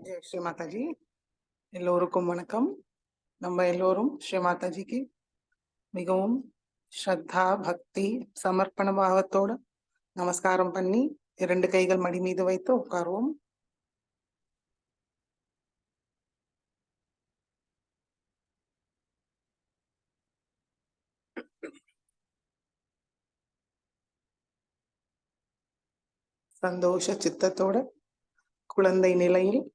ஜெய் ஸ்ரீ மாதாஜி. எல்லோருக்கும் வணக்கம். நம்ம எல்லோரும் ஸ்ரீ மாதாஜிக்கு மிகவும் ஸ்ரத்தா பக்தி சமர்ப்பண பாவத்தோட நமஸ்காரம் பண்ணி 2 கைகள் மடி மீது வைத்து உட்காருவோம். சந்தோஷ சித்தத்தோட குழந்தை நிலையில்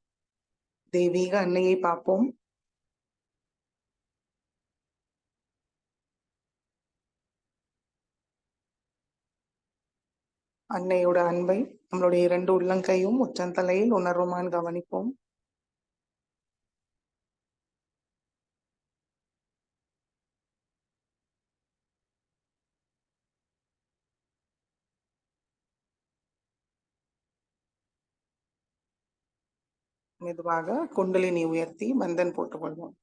தெய்வீக அன்னையை பார்ப்போம். அன்னையோட அன்பை நம்மளுடைய 2 உள்ளங்கையும் உச்சந்தலையில் உணர்வுமான் கவனிப்போம். மெதுவாக குண்டலினி உயர்த்தி பந்தன் போட்டுக்கொள்வோம்.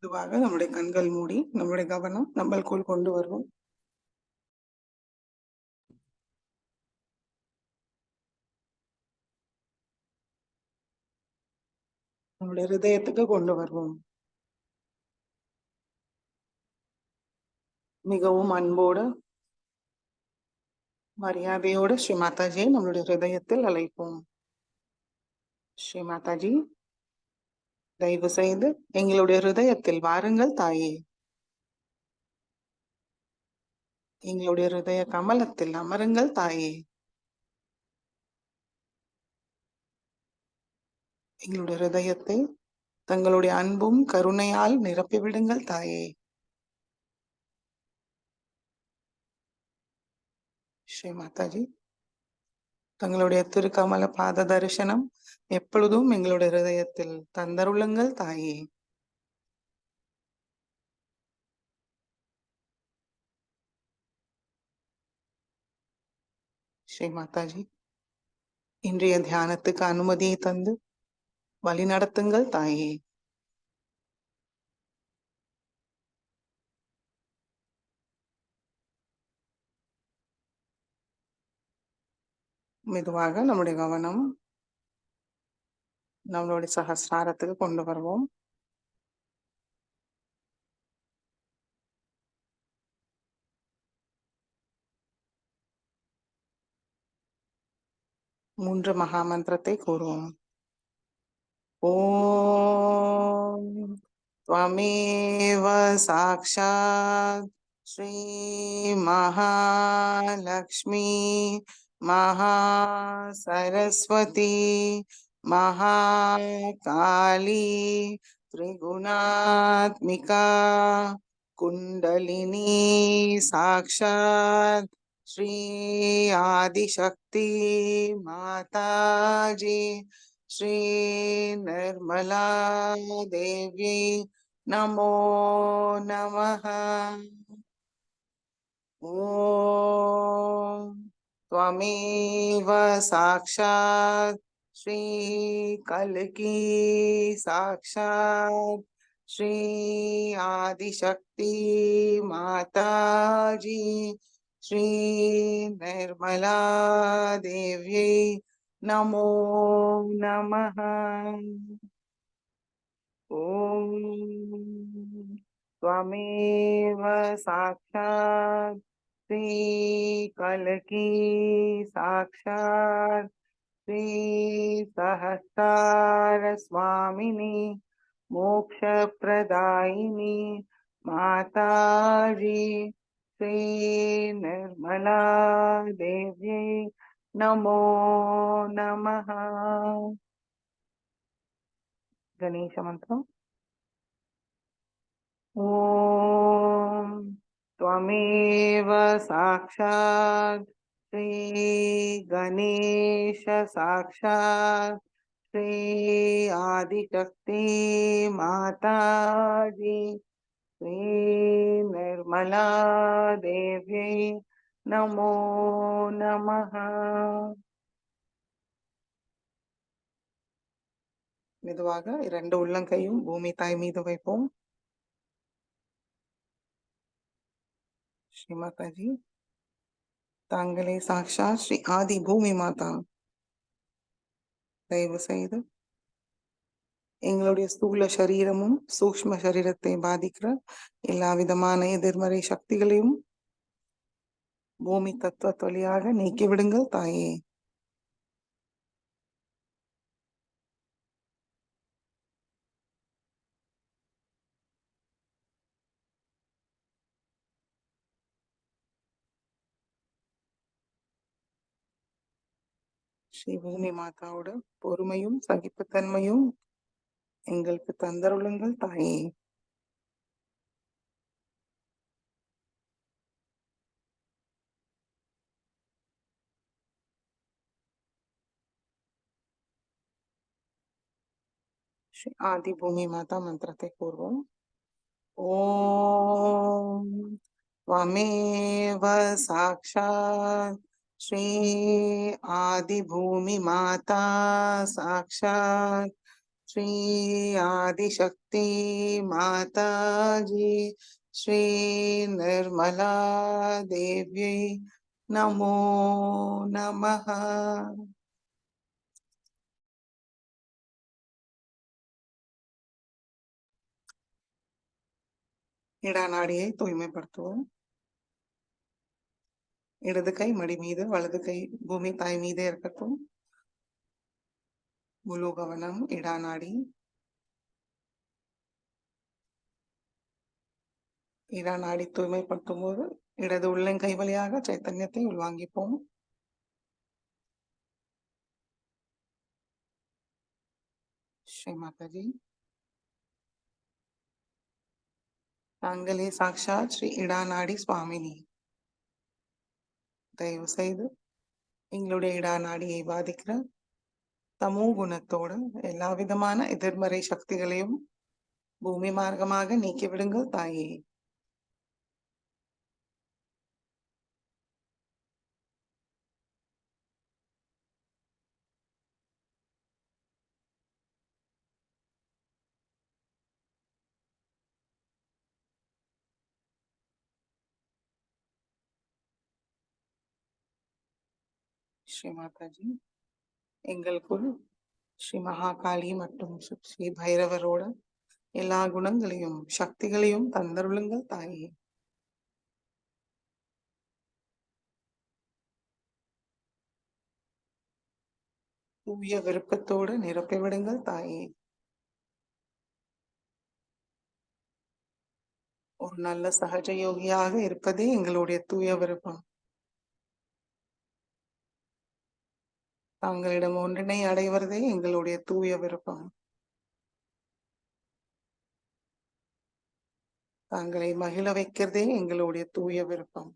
மெதுவாக நம்முடைய கண்கள் மூடி நம்மளுடைய கவனம் நம்மளுக்குள் கொண்டு வருவோம். நம்முடைய ஹிருதயத்துக்கு கொண்டு வருவோம். மிகவும் அன்போடு மரியாதையோடு ஸ்ரீ மாதாஜியை நம்மளுடைய ஹிருதயத்தில் அழைப்போம். ஸ்ரீ மாதாஜி, தயவு செய்து எங்களுடைய ஹிருதயத்தில் வாருங்கள் தாயே. எங்களுடைய ஹிருதய கமலத்தில் அமருங்கள் தாயே. எங்களுடைய ஹிருதயத்தை தங்களுடைய அன்பும் கருணையால் நிரப்பிவிடுங்கள் தாயே. ஸ்ரீ மாதாஜி, தங்களுடைய திருக்கமல பாத தரிசனம் எப்பொழுதும் எங்களுடைய ஹிருதயத்தில் தந்தருளுங்கள் தாயே. ஸ்ரீ மாதாஜி, இன்றைய தியானத்துக்கு அனுமதியை தந்து வழி நடத்துங்கள் தாயே. மெதுவாக நம்முடைய கவனம் நம்மளுடைய சகஸ்ராரத்துக்கு கொண்டு வருவோம். மூன்று மகாமந்திரத்தை கூறுவோம். ஓம் த்வமேவ சாக்ஷாத் ஸ்ரீ மகாலக்ஷ்மி மகா சரஸ்வதி மகாகாளி திரிகுணாத்மிகா குண்டலினி சாக்ஷாத் श्री आदिशक्ति माताजी श्री निर्मला देवी नमो नमः। ओम त्वमेव साक्षात् श्री कल्की साक्षात् श्री आदिशक्ति माताजी श्री निर्मला देवी नमो नमः। ओम त्वमेव साक्षात् श्री कल्की साक्षात् श्री सहस्रार स्वामिनी मोक्षप्रदायिनी माताजी श्री निर्मला देवी नमो नमः। गणेश मंत्र। ॐ त्वमेव साक्षात् श्रीगणेश साक्षात् श्री आदिशक्ति माताजी श्री निर्मला देव्यै नमो नमः. மெதுவாக இரண்டு உள்ளங்கையும் பூமி தாய் மீது வைப்போம். ஸ்ரீ மாதாஜி, தாங்களே சாக்ஷாத் ஸ்ரீ ஆதி பூமி மாதா. தயவு செய்து எங்களுடைய ஸ்தூல சரீரமும் சூக்ஷ்ம சரீரத்தை பாதிக்கிற எல்லா விதமான எதிர்மறை சக்திகளையும் பூமி தத்துவ வழியாக நீக்கி விடுங்கள் தாயே. ஸ்ரீ பூமி மாதாவோட பொறுமையும் சகிப்புத்தன்மையும் எங்களுக்கு தந்தருளுங்கள் தாயே. ஸ்ரீ ஆதி பூமி மாதா மந்திரத்தை கூறுவோம். ஓம் त्वमेव साक्षात् श्री आदिभूमि माता साक्षात् श्री आदिशक्ति माताजी श्री निर्मला देव्यै नमो नमः. இடநாடியை தூய்மைப்படுத்துவோம். இடது கை மடி மீது, வலது கை பூமி தாய் மீதே இருக்கட்டும். முழு கவனம் இடநாடி. இடநாடி தூய்மைப்படுத்தும் போது இடது உள்ளங்கை வழியாக சைத்தன்யத்தை உள்வாங்கிப்போம். ஸ்ரீ மாதாஜி, தாங்களே சாக்ஷாத் ஸ்ரீ இடநாடி சுவாமினி. தயவு செய்து எங்களுடைய இடநாடியை பாதிக்கிற தமோ குணத்தோட எல்லா விதமான எதிர்மறை சக்திகளையும் பூமி மார்க்கமாக நீக்கி விடுங்கள் தாயே. ஸ்ரீ மாதாஜி, எங்களுக்குள் ஸ்ரீ மகாகாளி மற்றும் ஸ்ரீ பைரவரோட எல்லா குணங்களையும் சக்திகளையும் தந்தருளுங்கள் தாயே. தூய விருப்பத்தோடு நிரப்பி விடுங்கள் தாயே. ஒரு நல்ல சகஜ யோகியாக இருப்பதே எங்களுடைய தூய விருப்பம். தாங்களிடம் ஒன்றினை அடைவதே எங்களுடைய தூய விருப்பம். தாங்களை மகிழ வைக்கிறதே எங்களுடைய தூய விருப்பம்.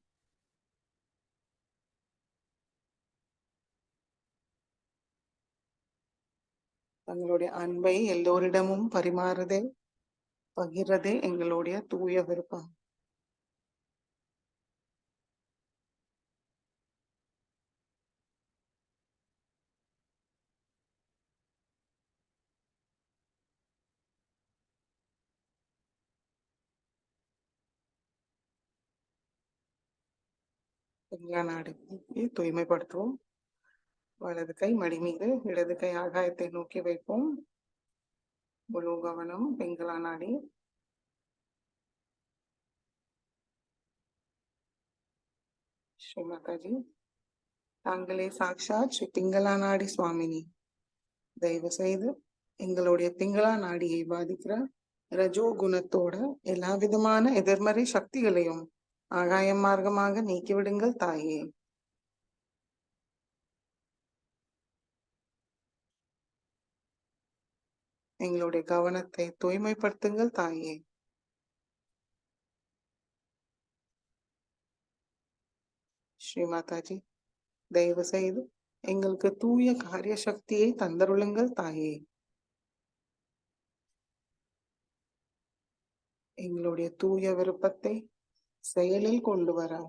தங்களுடைய அன்பை எல்லோரிடமும் பரிமாறுதே பகிர்றதே எங்களுடைய தூய விருப்பம். நாடி தூய்மைப்படுத்துவோம். வலது கை மடி மீது, இடது கை ஆகாயத்தை நோக்கி வைப்போம். முழு கவனம் பிங்களா நாடி. ஸ்ரீ மாதாஜி, தாங்களே சாக்ஷாத் ஸ்ரீ பிங்களா நாடி சுவாமினி. தயவு செய்து எங்களுடைய பிங்களா நாடியை பாதிக்கிற ரஜோ குணத்தோட எல்லா விதமான எதிர்மறை சக்திகளையும் ஆகாயம் மார்க்கமாக நீக்கிவிடுங்கள் தாயே. எங்களுடைய கவனத்தை தூய்மைப்படுத்துங்கள் தாயே. ஸ்ரீ மாதாஜி, தயவு செய்து எங்களுக்கு தூய காரிய சக்தியை தந்தருளுங்கள் தாயே. எங்களுடைய தூய விருப்பத்தை செயலில் கொண்டு வர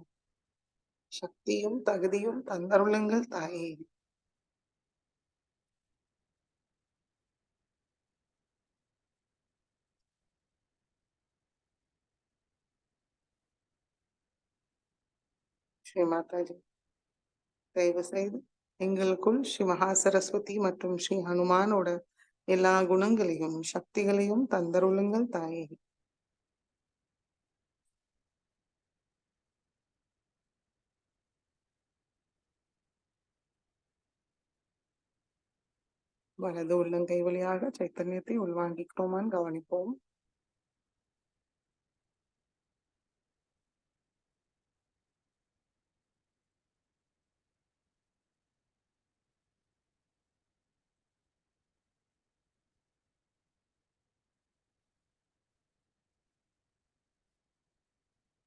சக்தியும் தகுதியும் தந்தருளுங்கள் தாயே. ஸ்ரீ மாதாஜி, தயவு செய்து எங்களுக்குள் ஸ்ரீ மகா சரஸ்வதி மற்றும் ஸ்ரீ ஹனுமானோட எல்லா குணங்களையும் சக்திகளையும் தந்தருளுங்கள் தாயே. வலது உள்ளங்கை வழியாக சைத்தன்யத்தை உள்வாங்கிக்கிறோமான்னு கவனிப்போம்.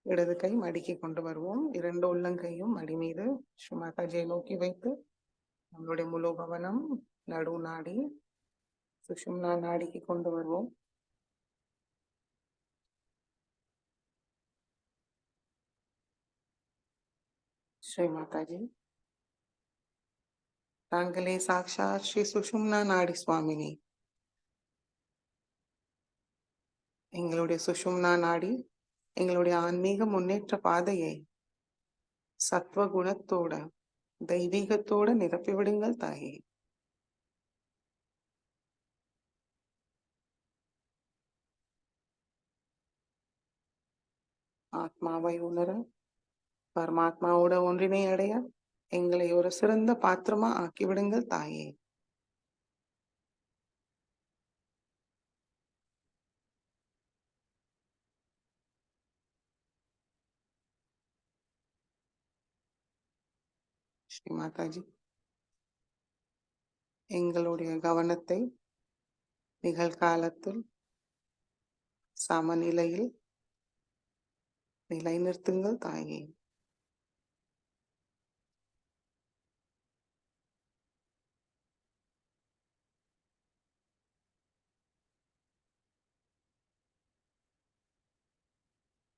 இடது கை மடிக்கு கொண்டு வருவோம். இரண்டு உள்ளங்கையும் மடி மீது ஸ்ரீ மாதாஜியை நோக்கி வைத்து நம்மளுடைய முழு கவனம் நடு நாடி சுஷும்னா நாடிக்கு கொண்டு வருவோம். ஸ்ரீ மாதாஜி, தாங்களே சாக்ஷாத் ஸ்ரீ சுஷும்னா நாடி சுவாமினி. எங்களுடைய சுஷும்னா நாடி எங்களுடைய ஆன்மீக முன்னேற்ற பாதையை சத்வ குணத்தோட தெய்வீகத்தோட நிரப்பி விடுங்கள் தாயே. ஆத்மாவை உணர பரமாத்மாவோட ஒன்றினை அடைய எங்களை ஒரு சிறந்த பாத்திரமா ஆக்கிவிடுங்கள் தாயே. ஸ்ரீ மாதாஜி, எங்களுடைய கவனத்தை நிகழ்காலத்தில் சமநிலையில் நிலைநிறுத்துங்கள் தாயே.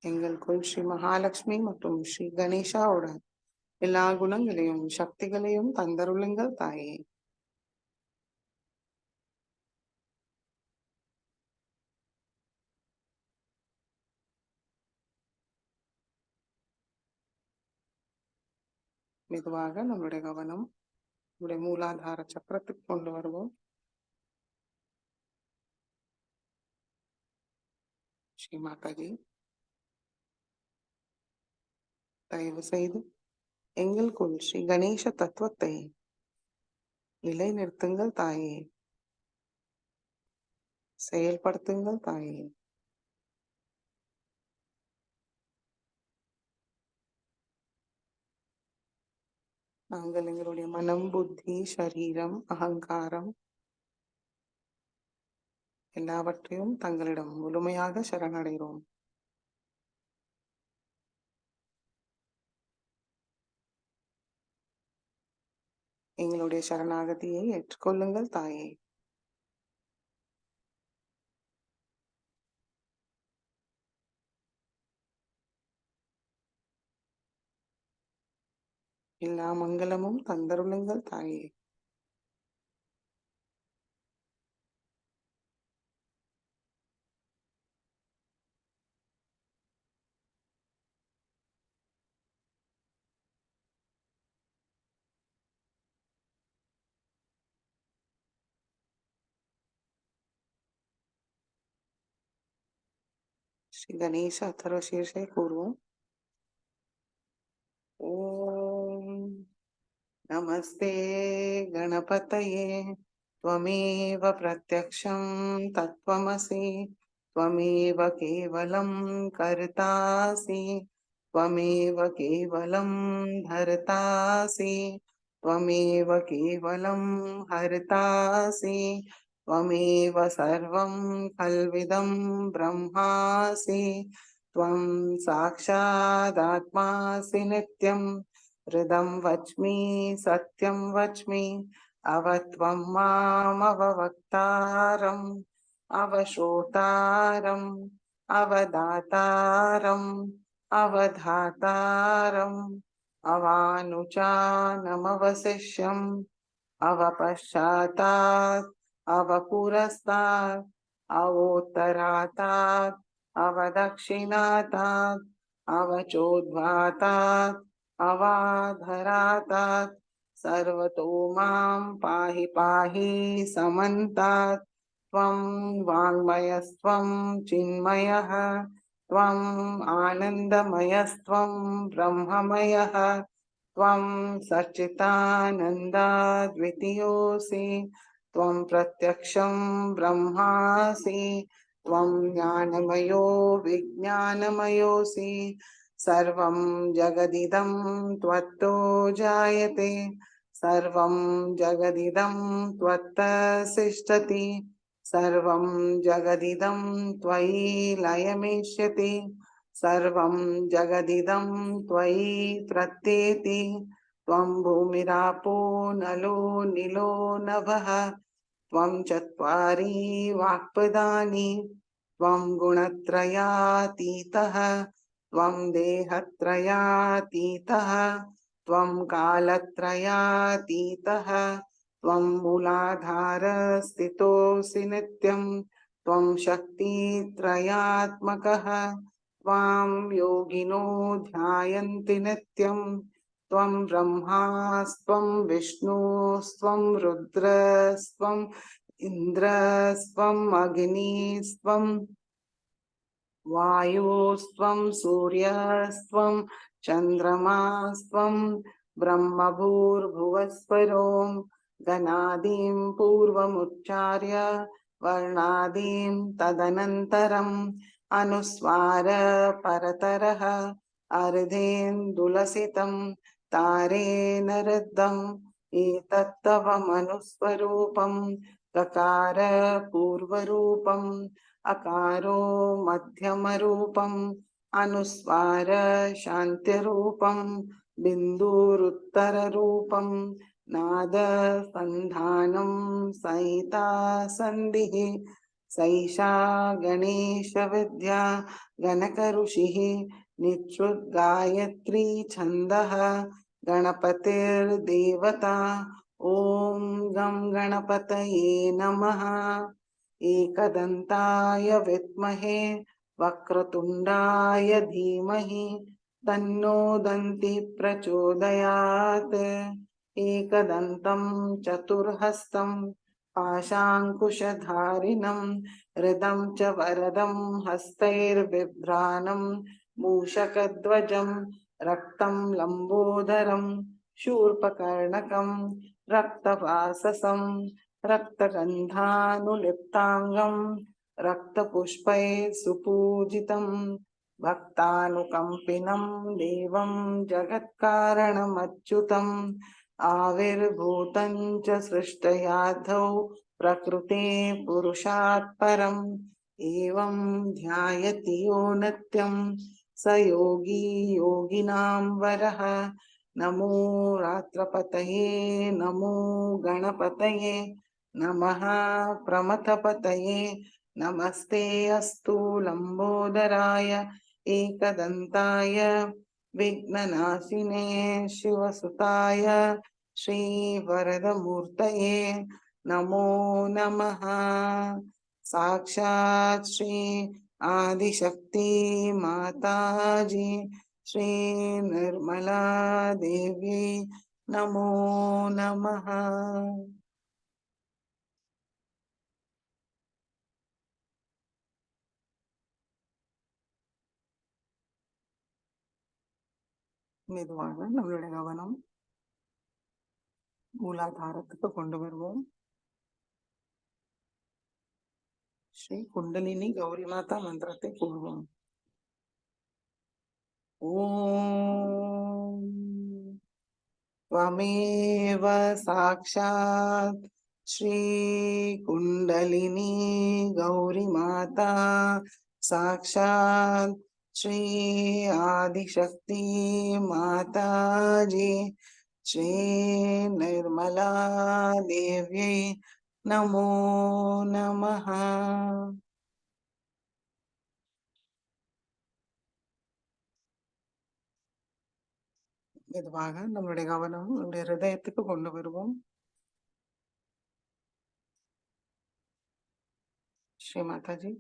எங்களுக்குள் ஸ்ரீ மகாலட்சுமி மற்றும் ஸ்ரீ கணேஷாவோட எல்லா குணங்களையும் சக்திகளையும் தந்தருளுங்கள் தாயே. மெதுவாக நம்முடைய கவனம் நம்முடைய மூலாதார சக்கரத்துக்கு கொண்டு வருவோம். ஸ்ரீ மாதாஜி, தயவு செய்து எங்களுக்குள் ஸ்ரீ கணேச தத்துவத்தை நிலைநிறுத்துங்கள் தாயே. செயல்படுத்துங்கள் தாயே. நாங்கள் எங்களுடைய மனம், புத்தி, சரீரம், அகங்காரம் எல்லாவற்றையும் தங்களிடம் முழுமையாக சரணடைகிறோம். எங்களுடைய சரணாகதியை ஏற்றுக்கொள்ளுங்கள் தாயே. எல்லா மங்களமும் தந்தருளுங்கள் தாயே. ஸ்ரீ கணேச அதர்வ சீர்ஷை கூறுவோம். ஓம் நமஸ்தே गणपतये त्वमेव प्रत्यक्षं तत्त्वमसि त्वमेव केवलं कर्तासि त्वमेव केवलं धर्तासि त्वमेव केवलं हर्तासि त्वमेव सर्वं खल्विदं ब्रह्मासि त्वं साक्षादात्मासि नित्यं हृदं वच्मि सत्यं वच्मि अवत्वं मामवक्तारम् अवश्रोतारम् अवदातारम् अवधातारम् अवानुचानमवशिष्यम् अवपश्चातात् अवपुरस्तात् अवोत्तरातात् अवदक्षिणातात् अवचोद्वातात् अवाधरातात् सर्वतो मां पाहि पाहि समन्तात् त्वं वाङ्मयस्त्वं चिन्मयः त्वम् आनन्दमयस्त्वं ब्रह्ममयः त्वं सच्चिदानन्दाद्वितीयोऽसि त्वं प्रत्यक्षं ब्रह्मासि त्वं ज्ञानमयो विज्ञानमयोऽसि सर्वं जगदिदं त्वत्तो जायते सर्वं जगदिदं त्वत्तः तिष्ठति सर्वं जगदिदं त्वयि लयमेष्यति सर्वं जगदिदं त्वयि प्रत्येति त्वं भूमिरापो नलो निलो नभः त्वं चत्वारि वाक्पदानि त्वं गुणत्रयातीतः त्वं देहत्रयातीतः त्वं कालत्रयातीतः त्वं मूलाधारस्थितोऽसि नित्यं त्वं शक्तित्रयात्मकः त्वां योगिनो ध्यायन्ति नित्यं त्वं ब्रह्मास्त्वं विष्णुस्त्वं रुद्रस्त्वम् इन्द्रस्त्वम् अग्निस्त्वं वायुस्त्वं सूर्यस्त्वं चन्द्रमास्त्वं ब्रह्मभूर्भुवस्वरों गणादीं पूर्वमुच्चार्य वर्णादीं तदनन्तरम् अनुस्वार परतरः अर्धेन्दुलसितं तारेण रुद्धम् एतत्तव मनुस्वरूपं ककार पूर्वरूपम् अकारो मध्यमरूपम् अनुस्वार शान्त्यरूपम् बिन्दुरुत्तररूपम् नाद सन्धानं संहिता सन्धिः सैषा गणेशविद्या गणकऋषिः निच्छुद्गायत्री छन्दः गणपतिर्देवता ॐ गं गणपतये नमः एकदन्ताय विद्महे वक्रतुण्डाय धीमहि तन्नो दन्ति प्रचोदयात् एकदन्तं चतुर्हस्तं पाशाङ्कुशधारिणं हृदं च वरदं हस्तैर्बिभ्राणं मूषकध्वजं रक्तं लम्बोदरं शूर्पकर्णकं रक्तवाससं रक्तगन्धानुलिप्ताङ्गं रक्तपुष्पैः सुपूजितं भक्तानुकम्पिनं देवं जगत्कारणमच्युतम् आविर्भूतं च सृष्टयाधौ प्रकृते पुरुषात् परम् एवं ध्यायति यो नित्यं स योगी योगिनां वरः नमो रात्रपतये नमो गणपतये नमः प्रमथपतये नमस्ते अस्तु लंबोदराय एकदन्ताय विघ्ननाशिने शिवसुताय श्रीवरदमूर्तये नमो नमः साक्षात् श्री आदिशक्ति माताजी श्री निर्मला देवी नमो नमः। மெதுவாக நம்மளுடைய கவனம் மூலாதாரத்துக்கு கொண்டு வருவோம். ஸ்ரீ குண்டலினி கௌரி மாதா மந்திரத்தை கூறுவோம். ஓம் त्वमेव साक्षात् श्री कुंडलिनी गौरी माता साक्षात् श्री आदिशक्ति माता जी, श्री निर्मला देव्यै नमो नमः. மெதுவாக நம்மளுடைய கவனம் நம்முடைய ஹிருதயத்துக்கு கொண்டு வருவோம். ஸ்ரீ மாதாஜி,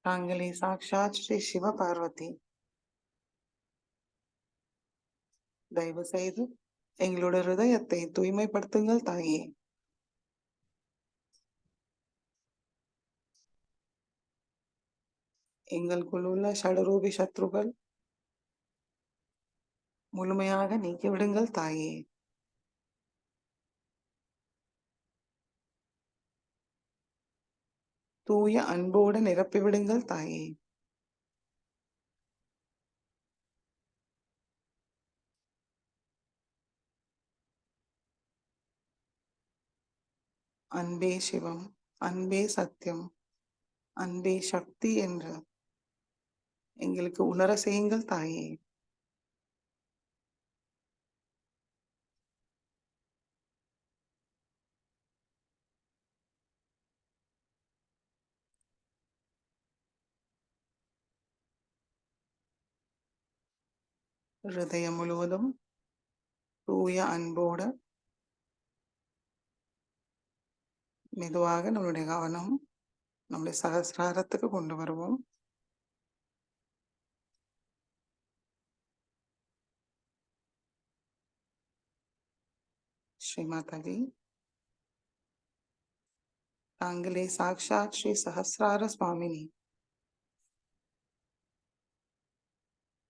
தாங்களே சாக்ஷாத் ஸ்ரீ சிவ பார்வதி. தயவு செய்து எங்களுடைய ஹிருதயத்தை தூய்மைப்படுத்துங்கள் தாயே. எங்களுக்குள் உள்ள ஷடரூபி சத்ருகள் முழுமையாக நீக்கிவிடுங்கள் தாயே. தூய அன்போடு நிரப்பிவிடுங்கள் தாயே. அன்பே சிவம், அன்பே சத்தியம், அன்பே சக்தி என்று எங்களுக்கு உணர செய்யுங்கள் தாயே. ஹிருதயம் முழுவதும் தூய அன்போடு மெதுவாக நம்மளுடைய கவனம் நம்முடைய சகசிராரத்துக்கு கொண்டு வருவோம். ஸ்ரீ மாதாஜி, தாங்களே சாக்ஷாத் ஸ்ரீ சஹசிரார சுவாமினி,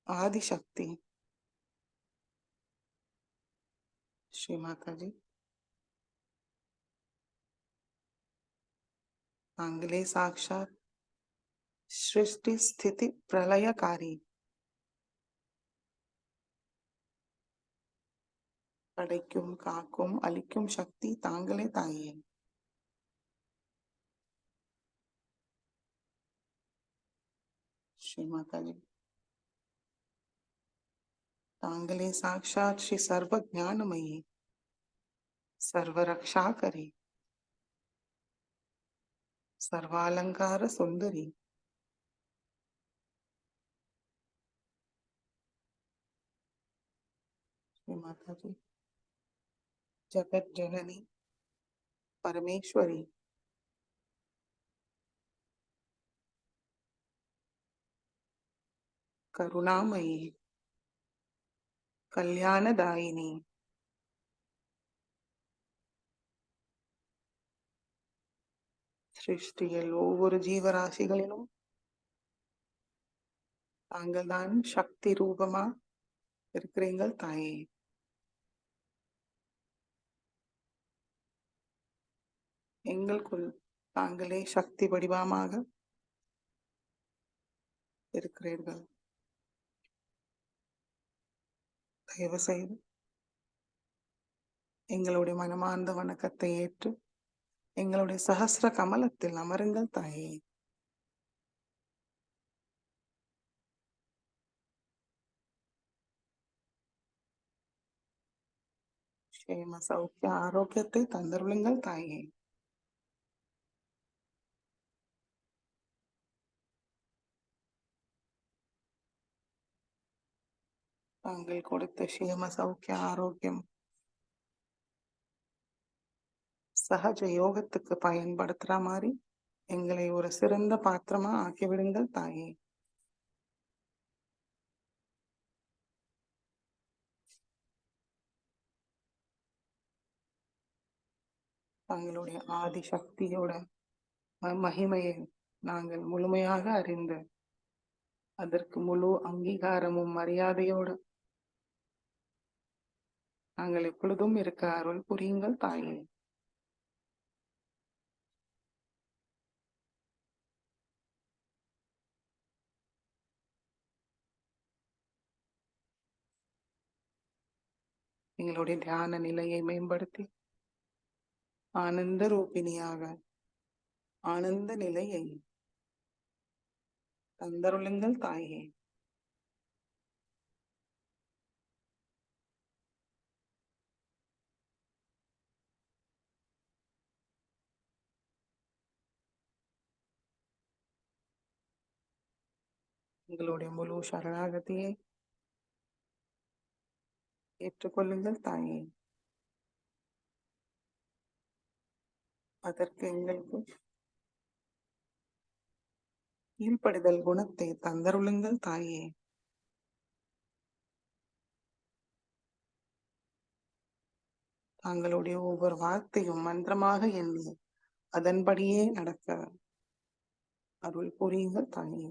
ஆதிசக்தி. ஸ்ரீ மாதாஜி, தாங்களே சாக்ஷாத் சிருஷ்டி ஸ்திதி பிரளயகாரி, படைக்கும் காக்கும் அளிக்கும் சக்தி தாங்களே தாயே. ஸ்ரீ மாதாஜி, தாங்களே சாக்ஷாத் ஸ்ரீ சர்வ ஞானமயி, சர்வ ரக்ஷாகரி, சர்வாலங்கார சுந்தரி. ஸ்ரீ மாதாஜி, ஜகத் ஜனனி பரமேஸ்வரி, கருணாமயி, கல்யாணதாயினி. சிருஷ்டியில் ஒவ்வொரு ஜீவராசிகளிலும் தாங்கள் தான் சக்தி ரூபமா இருக்கிறீங்கள் தாயே. எங்களுக்குள் தாங்களே சக்தி வடிவமாக இருக்கிறீர்கள். தயவு செய்து எங்களுடைய மனமார்ந்த வணக்கத்தை ஏற்று எங்களுடைய சஹஸ்ர கமலத்தில் அமருங்கள் தாயே. க்ஷேம சௌக்கிய ஆரோக்கியத்தை தந்தருளுங்கள் தாயே. தாங்கள் கொடுத்த க்ஷேம சௌக்கிய ஆரோக்கியம் சகஜ யோகத்துக்கு பயன்படுத்துற மாதிரி எங்களை ஒரு சிறந்த பாத்திரமா ஆக்கிவிடுங்கள் தாயே. தங்களுடைய ஆதி சக்தியோட மகிமையை நாங்கள் முழுமையாக அறிந்து அதற்கு முழு அங்கீகாரமும் மரியாதையோடு நாங்கள் எப்பொழுதும் இருக்க அருள் புரியுங்கள் தாயே. எங்களுடைய தியான நிலையை மேம்படுத்தி ஆனந்த ரூபிணியாக ஆனந்த நிலையை தந்தருளுங்கள் தாயே. எங்களுடைய முழு சரணாகதியை ஏற்றுக்கொள்ளுங்கள் தாயே. அதற்கு எங்களுக்கு கீழ்ப்படிதல் குணத்தை தந்தருளுங்கள் தாயே. தாங்களுடைய ஒவ்வொரு வார்த்தையும் மந்திரமாக எண்ணி அதன்படியே நடக்க அருள் புரியுங்கள் தாயே.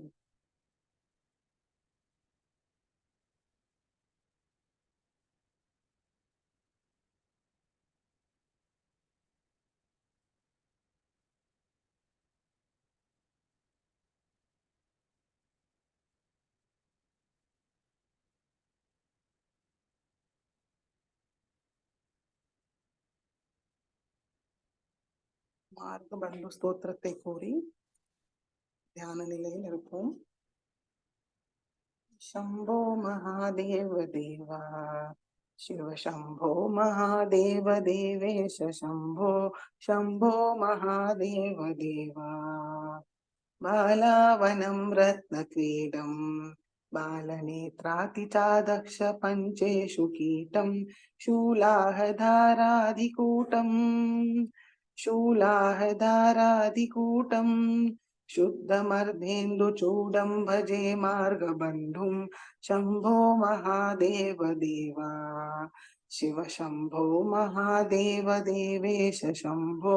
மார்க்க பந்து ஸ்தோத்திரத்தை கூறி தியான நிலையில் இருப்போம். शंभो महादेव देवा शिव शंभो महादेव देवेश शंभो शंभो महादेव देवा बालावनं रत्नक्रीडं बालनेत्रातिचादक्ष पञ्चेषु कीटं शूलाहधाराधिकूटं शुद्धमर्धेन्दुचूडं भजे मार्गबन्धुं शंभो महादेव देवा शिव शंभो महादेव देवेश शंभो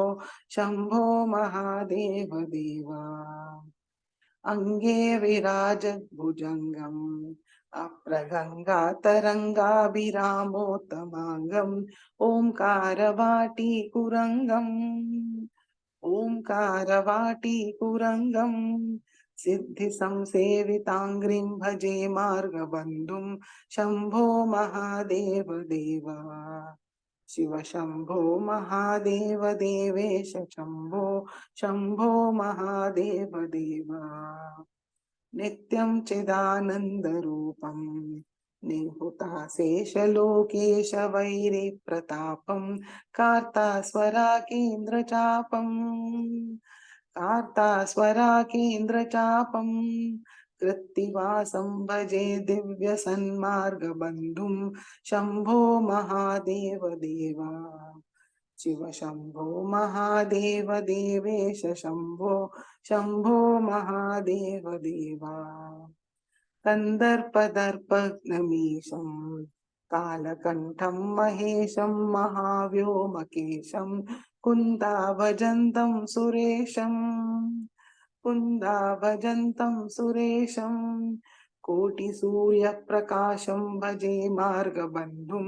शंभो महादेव देवा अंगे विराजद्भुजङ्गम् अप्रगङ्गातरङ्गाभिरामोत्तमाङ्गम् ओङ्कारवाटीकुरङ्गम् सिद्धिसंसेविताङ्घ्रिं भजे मार्गबन्धुं शंभो महादेव देवा शिव शंभो महादेव देवेश शंभो शंभो महादेव देवा नित्यं चिदानन्दरूपं निहुताशेषलोकेश वैरिप्रतापं कार्तास्वराकेन्द्रचापं कृत्तिवासं भजे दिव्यसन्मार्गबन्धुं शंभो महादेव देवा शिव शंभो महादेव देवेश शंभो शंभो महादेव देवा कंदर्पदर्पग्नमीशं कालकण्ठं महेशं महाव्योमकेशं कुन्दाभजन्तं सुरेशं कोटिसूर्यप्रकाशं भजे मार्गबन्धुं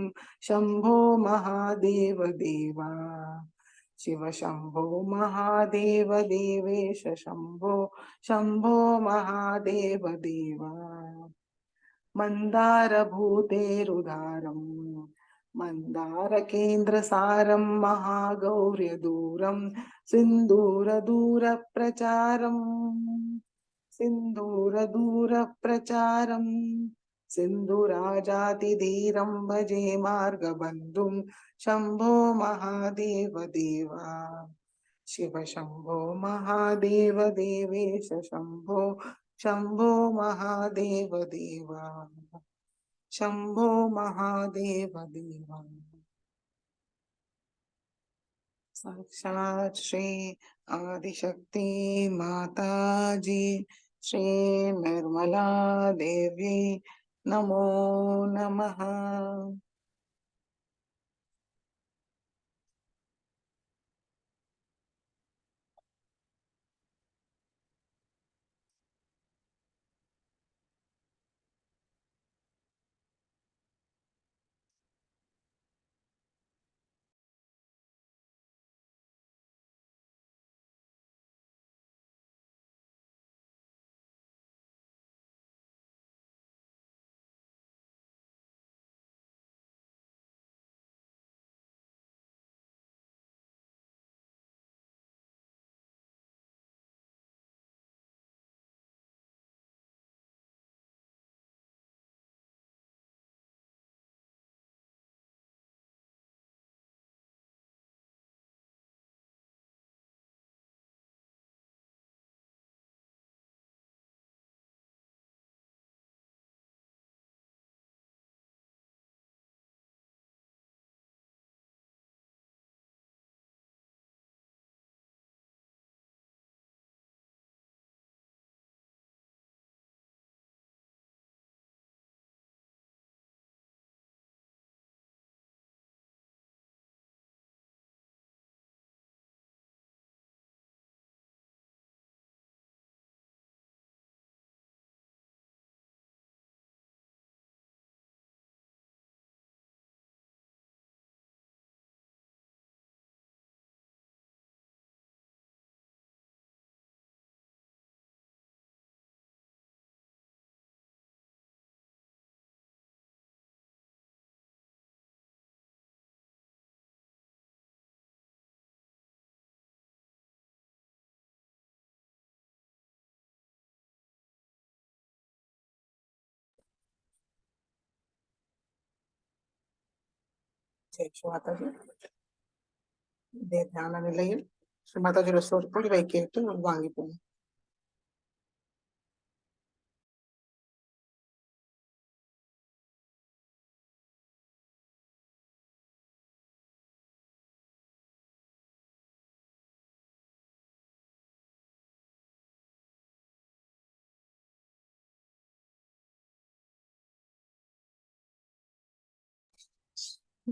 शंभो महादेव देवा शिव शंभो महादेव देवेश शंभो शंभो महादेव देवा मन्दारभूतेरुदारं मन्दारकेन्द्रसारं महागौर्यदूरं सिन्दूरदूरप्रचारं सिन्धुराजातिधीरं भजे मार्गबन्धुं शंभो महादेव देवा शिव शंभो महादेव देवेश शंभो शंभो महादेव देवा शंभो महादेव देवा साक्षात श्री आदिशक्ति माता जी श्री निर्मला देवी नमो नमः। ஜெய் ஸ்ரீ மாதாஜி. இதே தியான நிலையில் ஸ்ரீ மாதாஜியோட சொற்பொழிவை கேட்டு வாங்கிப்போம்.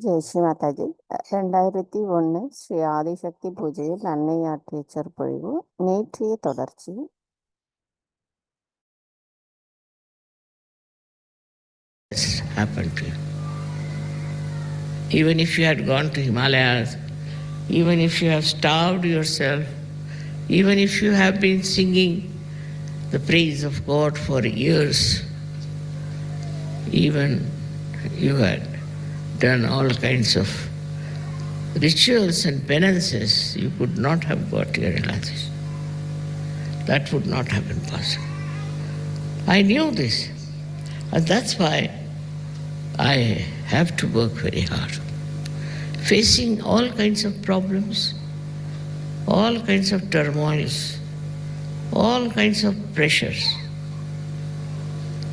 ஜெய் ஸ்ரீ மாதாஜி. 2001 ஸ்ரீ ஆதிசக்தி பூஜையில் அன்னை ஆற்றிய சொற்பொழிவு நேற்றைய தொடர்ச்சி. Happened to you. Even if you had gone to Himalayas, even if you have starved yourself, even if you have been singing the praise of God for years, even you had done all kinds of rituals and penances, you could not have got your realization. That would not have been possible. I knew this, and that's why I have to work very hard, facing all kinds of problems, all kinds of turmoils, all kinds of pressures.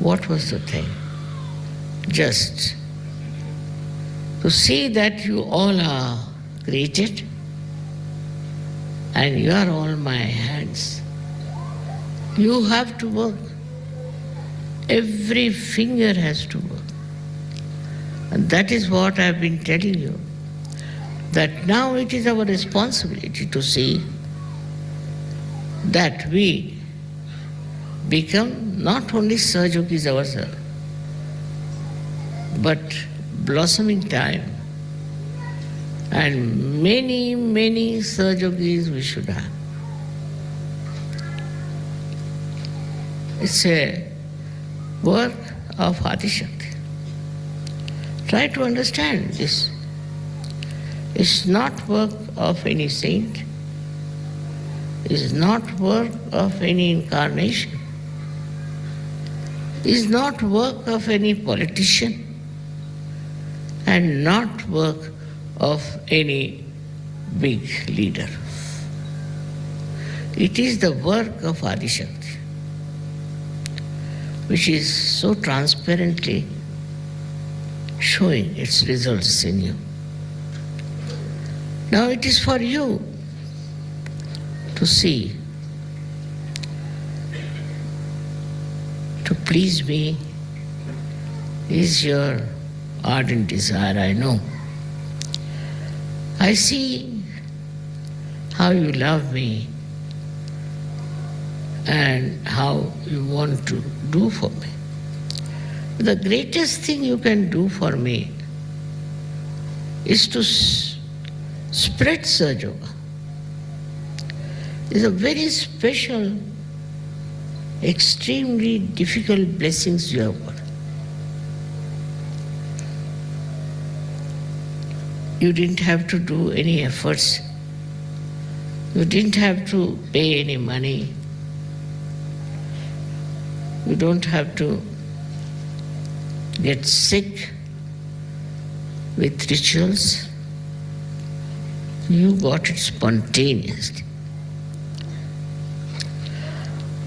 What was the thing? Just to see that you all are created and you are all my hands. You have to work. Every finger has to work. And that is what I have been telling you, that now it is our responsibility to see that we become not only Sahajogis ourselves, but blossoming time, and many, many Sahajogis we should have. It's a work of Adishakti. Try to understand this. It's not work of any saint. It's not work of any incarnation. It's not work of any politician, and not work of any big leader. It is the work of Adishakti, which is so transparently showing its results in you. Now it is for you to see, to please me is your ardent desire, I know. I see how you love me and how you want to do for me. The greatest thing you can do for me is to spread Sahajoga. It's a very special, extremely difficult blessings you have got. You didn't have to do any efforts. You didn't have to pay any money. You don't have to get sick with rituals. You got it spontaneously.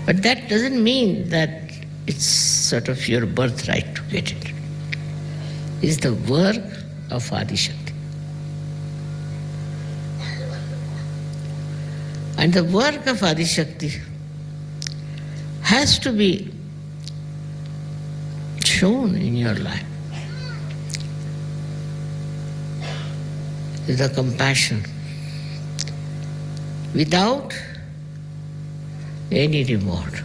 But that doesn't mean that it's sort of your birthright to get it. It's the work of Adishakti. And the work of Adishakti has to be shown in your life. The compassion without any reward.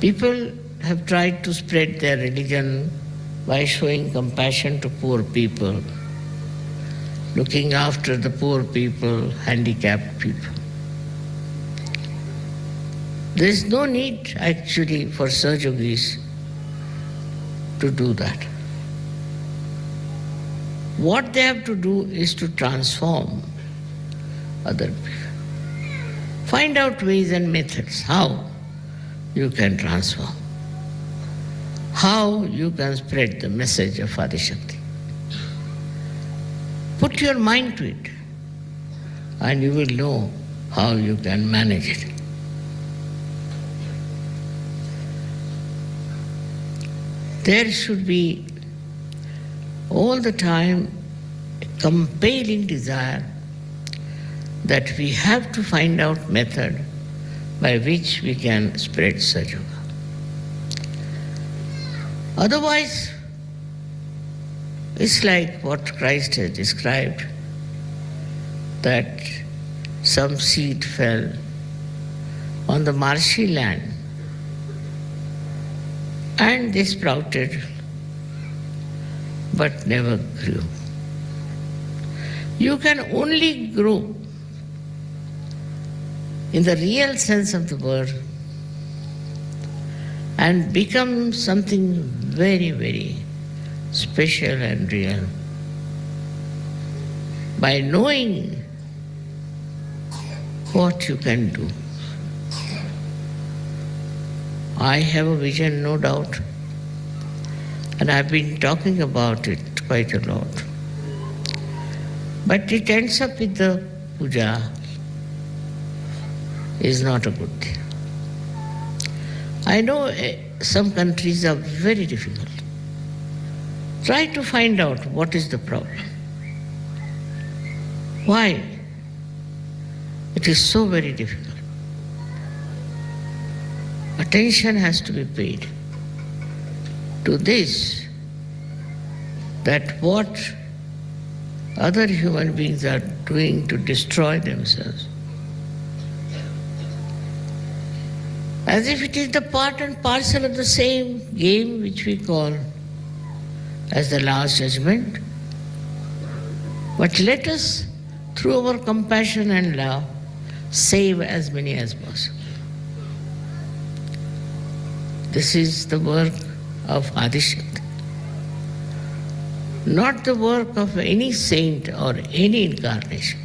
People have tried to spread their religion by showing compassion to poor people, looking after the poor people, handicapped people. There is no need actually for Sahajogis to do that. What they have to do is to transform other people. Find out ways and methods how you can transform, how you can spread the message of Adishakti. Put your mind to it, and you will know how you can manage it. There should be all the time a compelling desire that we have to find out method by which we can spread Sahaja Yoga. Otherwise, it's like what Christ has described, that some seed fell on the marshy land and they sprouted but never grew. You can only grow in the real sense of the word and become something very, very special and real by knowing what you can do. I have a vision, no doubt, and I've been talking about it quite a lot. But it ends up with the puja is not a good thing. I know some countries are very difficult. Try to find out what is the problem. Why? It is so very difficult. Attention has to be paid to this, that what other human beings are doing to destroy themselves, as if it is the part and parcel of the same game which we call as the last judgment. But let us, through our compassion and love, save as many as possible. This is the work of Adishakti, not the work of any saint or any incarnation.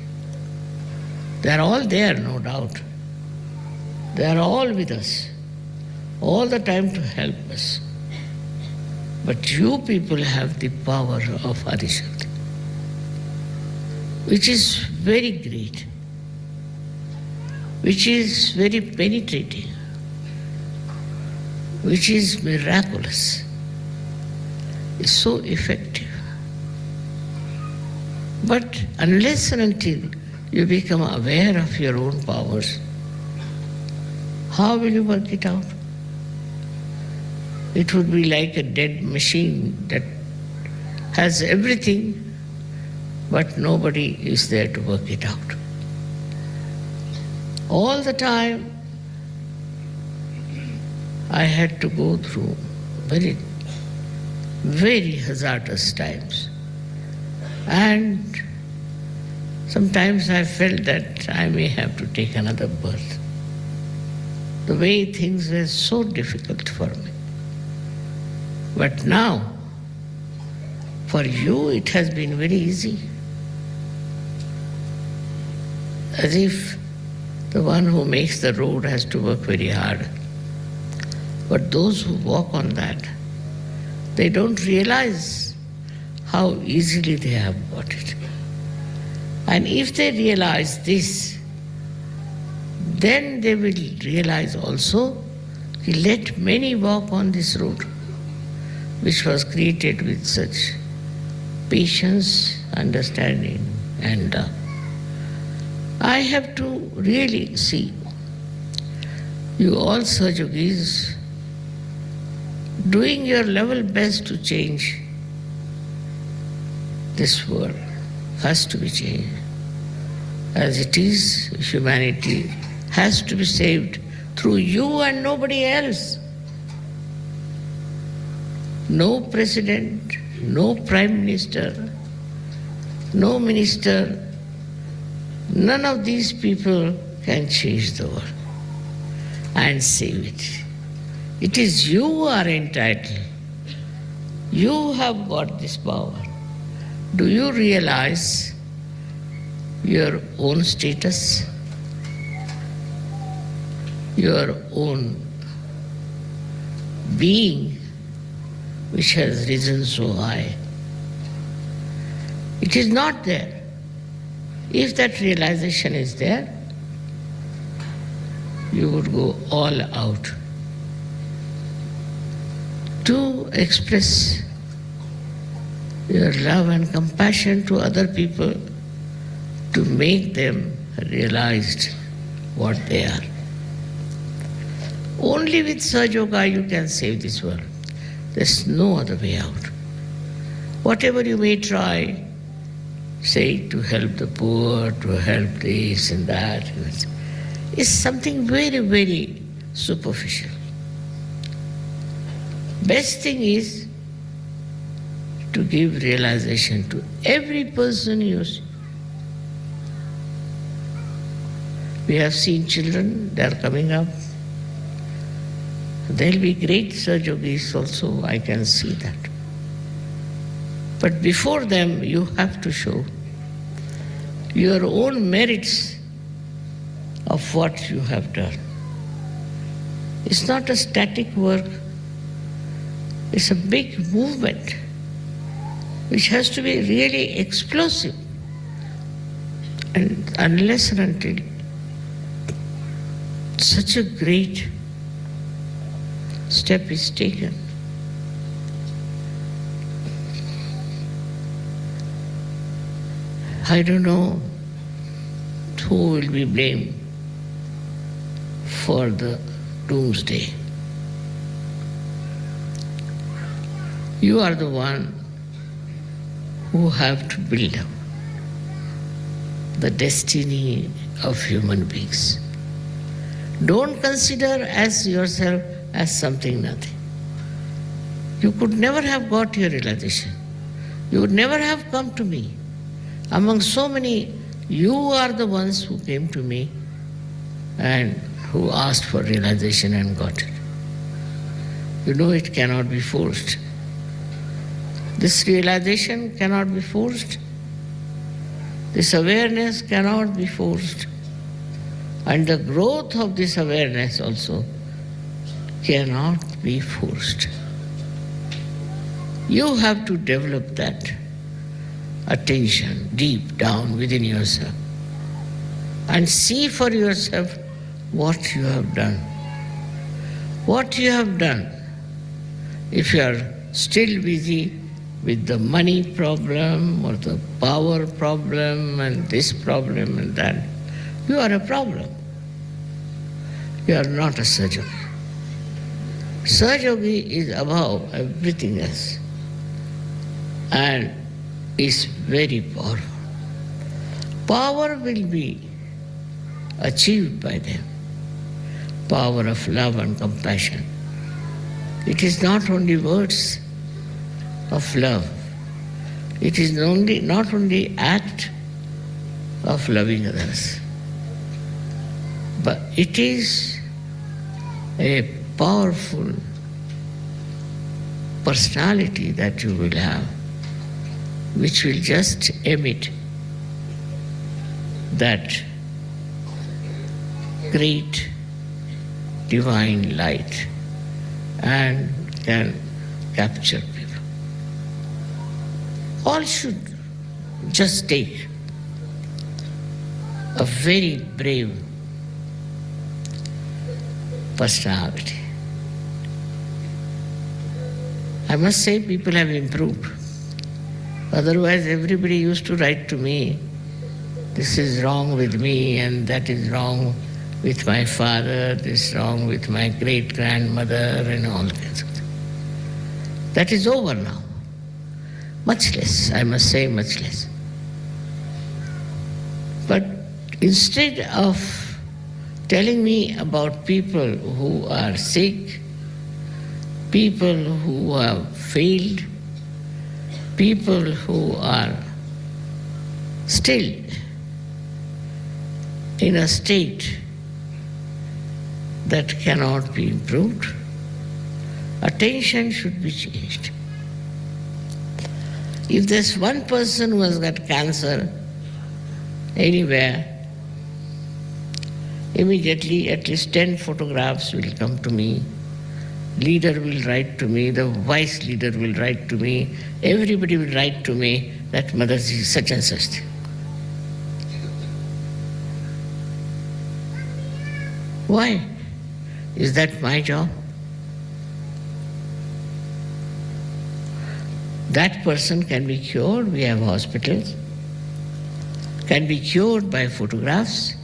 They are all there, no doubt. They are all with us, all the time to help us. But you people have the power of Adishakti, which is very great, which is very penetrating, which is miraculous. It's so effective. But unless and until you become aware of your own powers, how will you work it out? It would be like a dead machine that has everything, but nobody is there to work it out. All the time, I had to go through very, very hazardous times. And sometimes I felt that I may have to take another birth. The way things were so difficult for me. But now, for you it has been very easy. As if the one who makes the road has to work very hard. But those who walk on that, they don't realize how easily they have got it. And if they realize this, then they will realize also, let many walk on this road, which was created with such patience, understanding, and love. I have to really see you all Sahaja Yogis doing your level best to change this world. Has to be changed. As it is, humanity has to be saved through you and nobody else. No president, no prime minister, no minister, none of these people can change the world and save it. It is you who are entitled. You have got this power. Do you realize your own status, your own being, which has risen so high? It is not there. If that realization is there, you would go all out to express your love and compassion to other people, to make them realize what they are. Only with Sahaja Yoga you can save this world. There's no other way out. Whatever you may try, say to help the poor, to help this and that, is something very, very superficial. Best thing is to give realization to every person you see. We have seen children, they are coming up. There will be great Sahaja Yogis also, I can see that. But before them, you have to show your own merits of what you have done. It's not a static work. It's a big movement which has to be really explosive. And unless and until such a great step is taken, I don't know who will be blamed for the doomsday. You are the one who have to build up the destiny of human beings. Don't consider as yourself as something nothing. You could never have got your realization. You would never have come to me. Among so many, you are the ones who came to me and who asked for realization and got it. You know it cannot be forced. This realization cannot be forced. This awareness cannot be forced. And the growth of this awareness also cannot be forced. You have to develop that attention deep down within yourself and see for yourself what you have done. What you have done. If you are still busy with the money problem or the power problem and this problem and that, you are a problem. You are not a Sahaja Yogi. Sahaja Yogi is above everything else and is very powerful. Power will be achieved by them. Power of love and compassion. It is not only words of love. It is not only act of loving others, but it is a powerful personality that you will have, which will just emit that great divine light and can capture people. All should just take a very brave personality. I must say people have improved. Otherwise everybody used to write to me, this is wrong with me and that is wrong with my father, this is wrong with my great-grandmother and all kinds of things. That is over now. Much less, I must say much less. But instead of telling me about people who are sick, people who have failed, people who are still in a state that cannot be improved, attention should be changed. If there's one person who has got cancer anywhere, immediately at least 10 photographs will come to me. Leader will write to me, the vice leader will write to me, everybody will write to me that Motherji is such and such thing. Why? Is that my job? That person can be cured, we have hospitals, can be cured by photographs.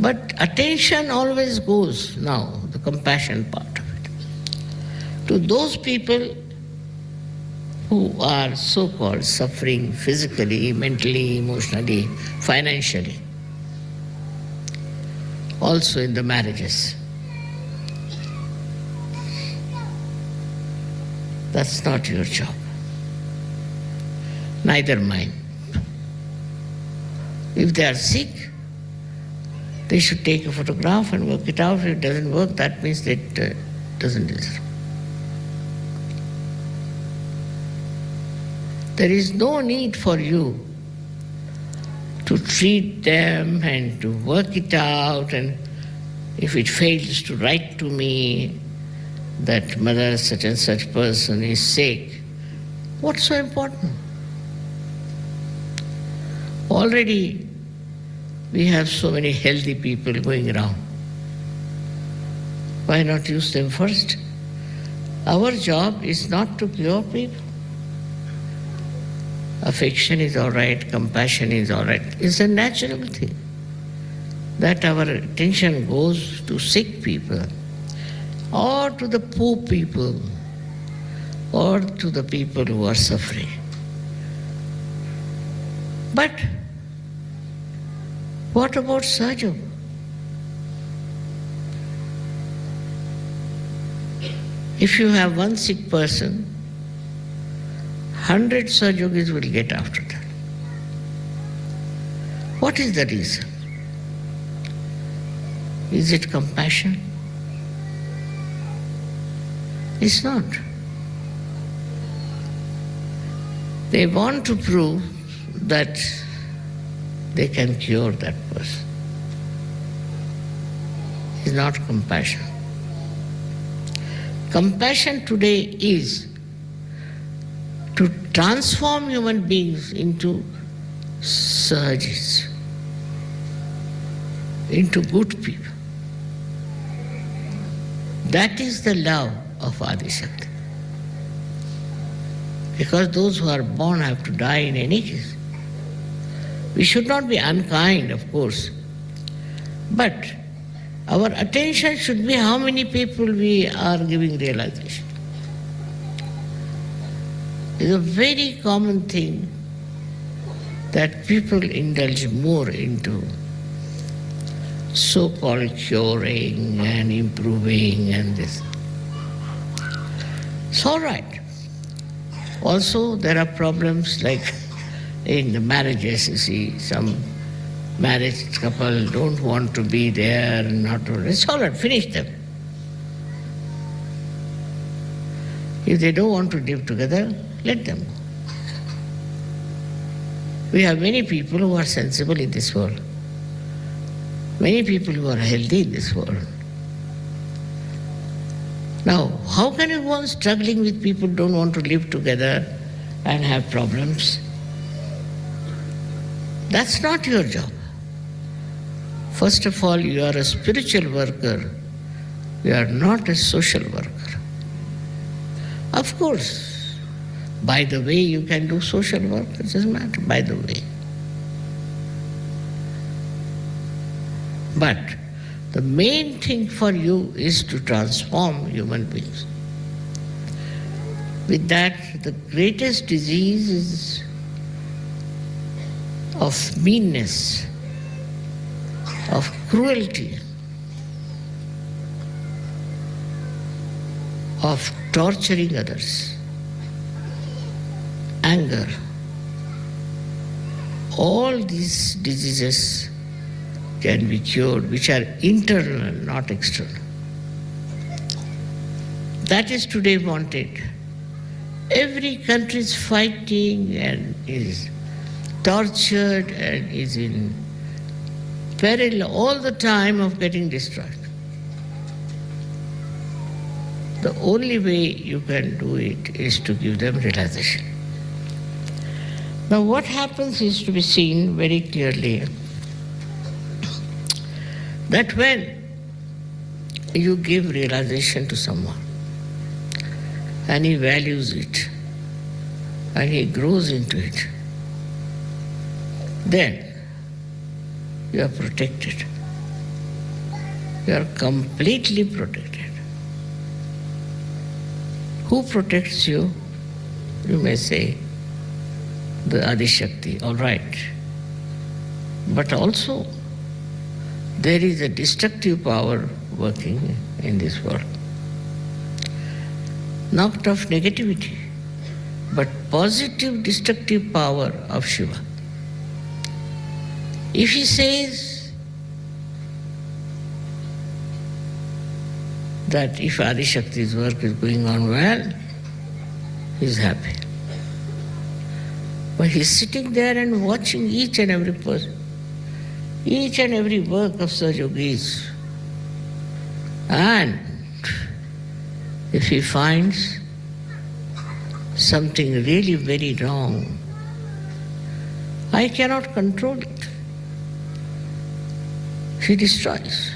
But attention always goes now, the compassion part of it, to those people who are so-called suffering physically, mentally, emotionally, financially, also in the marriages. That's not your job, neither mine. If they are sick, they should take a photograph and work it out. If it doesn't work, that means it doesn't deserve. There is no need for you to treat them and to work it out, and if it fails to write to me that mother such and such person is sick, what's so important? Already we have so many healthy people going around. Why not use them first? Our job is not to cure people. Affection is all right, compassion is all right. It's a natural thing that our attention goes to sick people or to the poor people or to the people who are suffering. But what about Sahaja? If you have one sick person, 100 Sahajogis will get after that. What is the reason? Is it compassion? It's not. They want to prove that they can cure that person. It's not compassion. Compassion today is to transform human beings into Sahajis, into good people. That is the love of Adi Shakti. Because those who are born have to die in any case. We should not be unkind, of course, but our attention should be how many people we are giving realization. It's a very common thing that people indulge more into so-called curing and improving and this. It's all right. Also, there are problems like in the marriages, you see, some married couple don't want to be there, not to, it's all right, finish them. If they don't want to live together, let them go. We have many people who are sensible in this world, many people who are healthy in this world. Now, how can you go on struggling with people who don't want to live together and have problems? That's not your job. First of all, you are a spiritual worker. You are not a social worker. Of course, by the way, you can do social work. It doesn't matter, by the way. But the main thing for you is to transform human beings. With that, the greatest disease is of meanness, of cruelty, of torturing others, anger. All these diseases can be cured, which are internal, not external. That is today wanted. Every country is fighting and is tortured and is in peril all the time of getting destroyed. The only way you can do it is to give them realization. Now, what happens is to be seen very clearly that when you give realization to someone and he values it and he grows into it, then you are protected. You are completely protected. Who protects you? You may say, the Adishakti, all right. But also, there is a destructive power working in this world. Not of negativity, but positive destructive power of Shiva. If he says that if Adishakti's work is going on well, he's happy. But he's sitting there and watching each and every person, each and every work of Sajogis. And if he finds something really very wrong, I cannot control it. He destroys.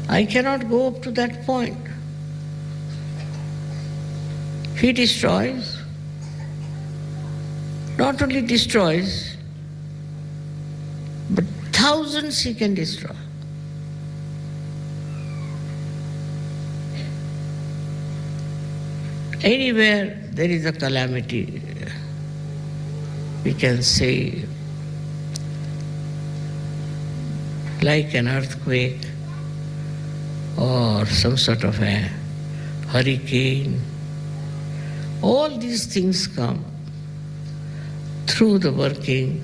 I cannot go up to that point. He destroys. Not only destroys, but thousands he can destroy. Anywhere there is a calamity, we can say, like an earthquake or some sort of a hurricane, all these things come through the working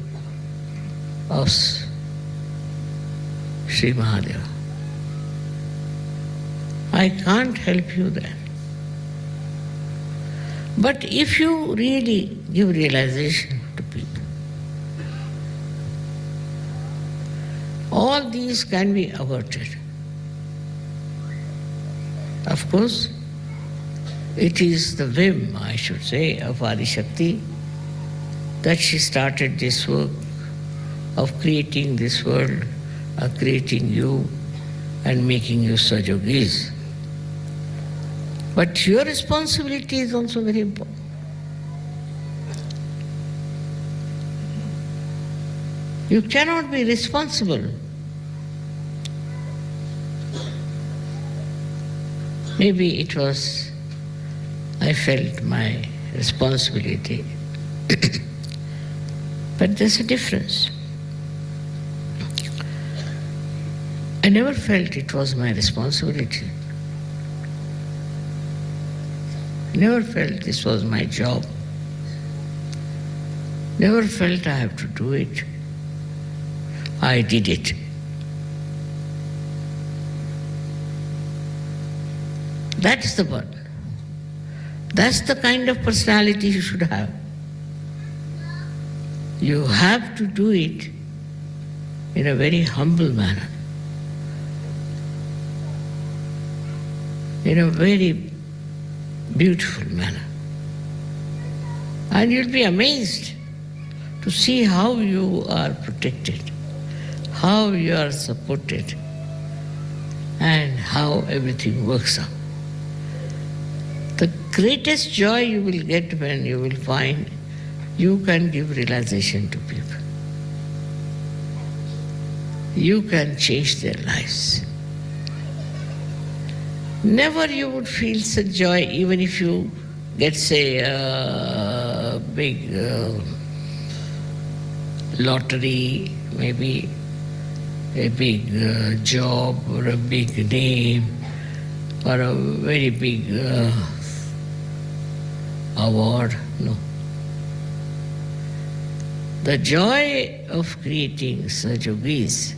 of Sri Mahadeva. I can't help you there. But if you really give realization to people, all these can be averted. Of course, it is the whim, I should say, of Adishakti that she started this work of creating this world, of creating you and making you Sajogis. But your responsibility is also very important. You cannot be responsible. Maybe it was, I felt my responsibility. But there's a difference. I never felt it was my responsibility. I never felt this was my job. Never felt I have to do it. I did it. That's the one. That's the kind of personality you should have. You have to do it in a very humble manner, in a very beautiful manner. And you'll be amazed to see how you are protected, how you are supported, and how everything works out. The greatest joy you will get when you will find you can give realization to people. You can change their lives. Never you would feel such joy even if you get, say, a big lottery, maybe a big job or a big name or a very big award. No. The joy of creating Sajogis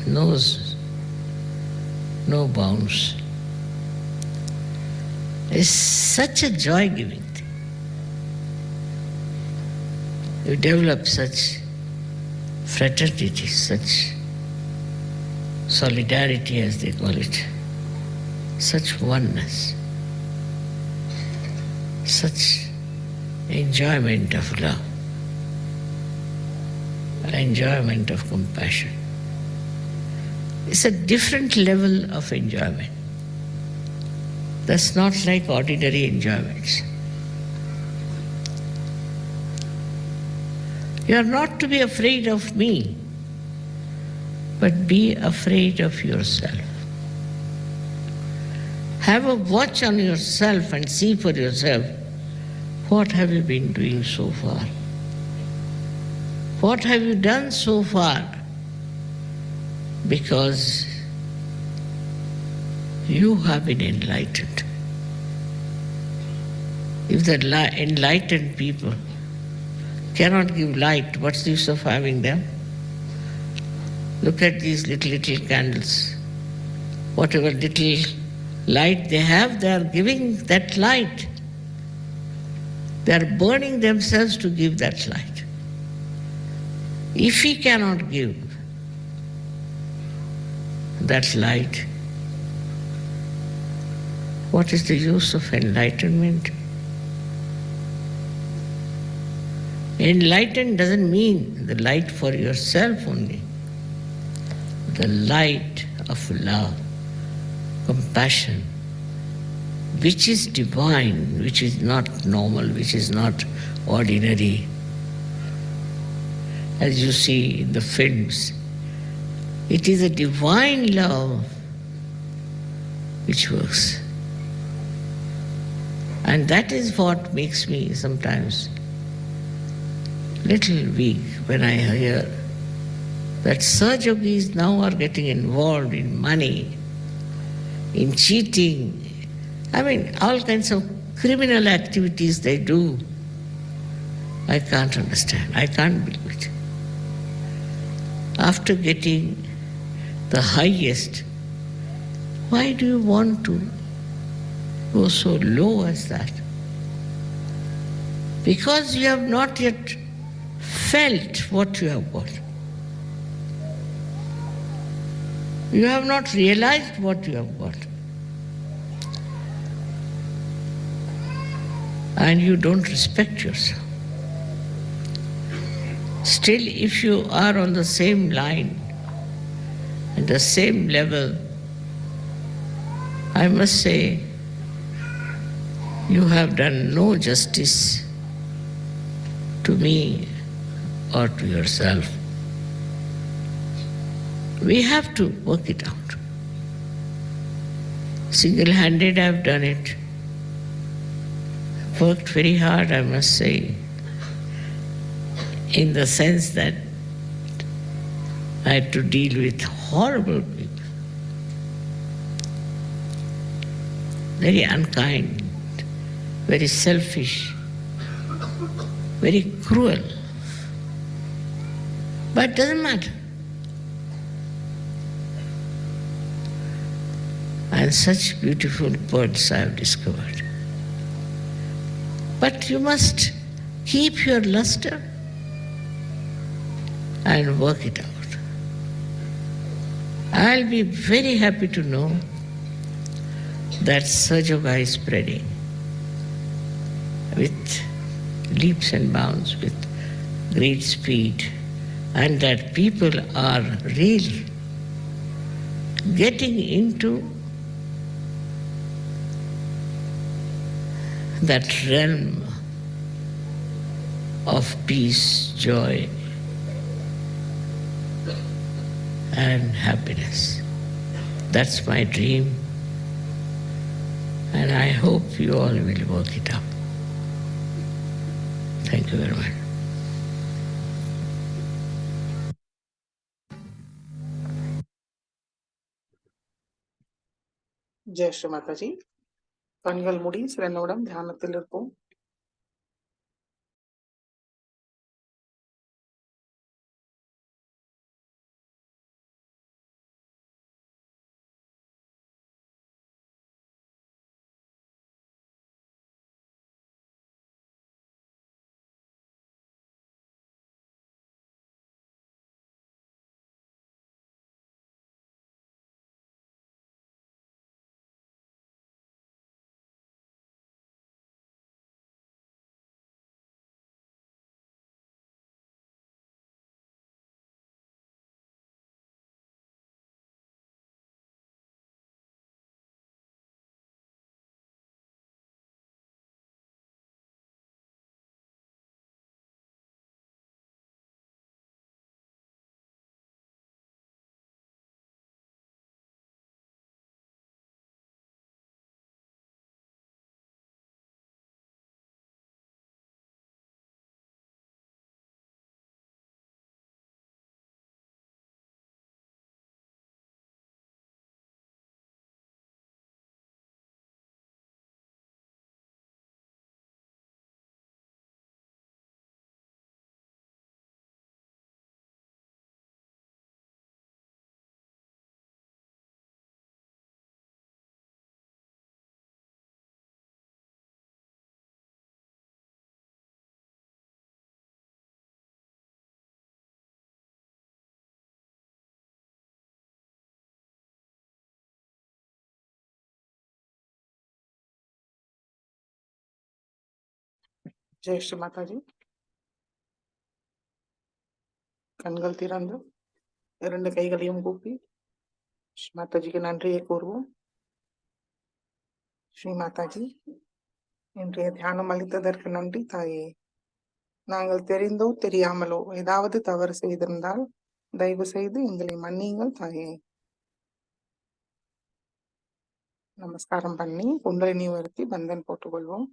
knows no bounds. It's such a joy-giving thing. You develop such fraternity, such solidarity as they call it, such oneness, such enjoyment of love, enjoyment of compassion. It's a different level of enjoyment. That's not like ordinary enjoyments. You are not to be afraid of me, but be afraid of yourself. Have a watch on yourself and see for yourself, what have you been doing so far? What have you done so far? Because you have been enlightened. If the enlightened people cannot give light, what's the use of having them? Look at these little candles. Whatever little light they have, they are giving that light. They are burning themselves to give that light. If we cannot give that light, what is the use of enlightenment? Enlightened doesn't mean the light for yourself only. The light of love, compassion, which is divine, which is not normal, which is not ordinary. As you see in the films, it is a divine love which works. And that is what makes me sometimes little weak when I hear that Sahajogis now are getting involved in money, in cheating. I mean, all kinds of criminal activities they do. I can't understand. I can't believe it. After getting the highest, why do you want to go so low as that? Because you have not yet felt what you have got. You have not realized what you have got. And you don't respect yourself. Still, if you are on the same line, at the same level, I must say, you have done no justice to me or to yourself. We have to work it out. Single-handed, I have done it. Worked very hard, I must say, in the sense that I had to deal with horrible people, very unkind, very selfish, very cruel. But it doesn't matter. And such beautiful birds I have discovered. But you must keep your luster and work it out. I'll be very happy to know that Sahajoga is spreading with leaps and bounds, with great speed, and that people are really getting into that realm of peace, joy, and happiness. That's my dream, and I hope you all will work it out. Thank you very much. Jai Sri Mataji. கண்கள் மூடி சில நிமிடம் தியானத்தில் இருப்போம். ஜெய் ஸ்ரீ மாதாஜி. கண்கள் திறந்து 2 கைகளையும் கூப்பி ஸ்ரீ மாதாஜிக்கு நன்றியை கூறுவோம். ஸ்ரீ மாதாஜி, இன்றைய தியானம் அளித்ததற்கு நன்றி தாயே. நாங்கள் தெரிந்தோ தெரியாமலோ ஏதாவது தவறு செய்திருந்தால் தயவு செய்து எங்களை மன்னியுங்கள் தாயே. நமஸ்காரம் பண்ணி குண்டலினி வருத்தி பந்தன் போட்டுக்கொள்வோம்.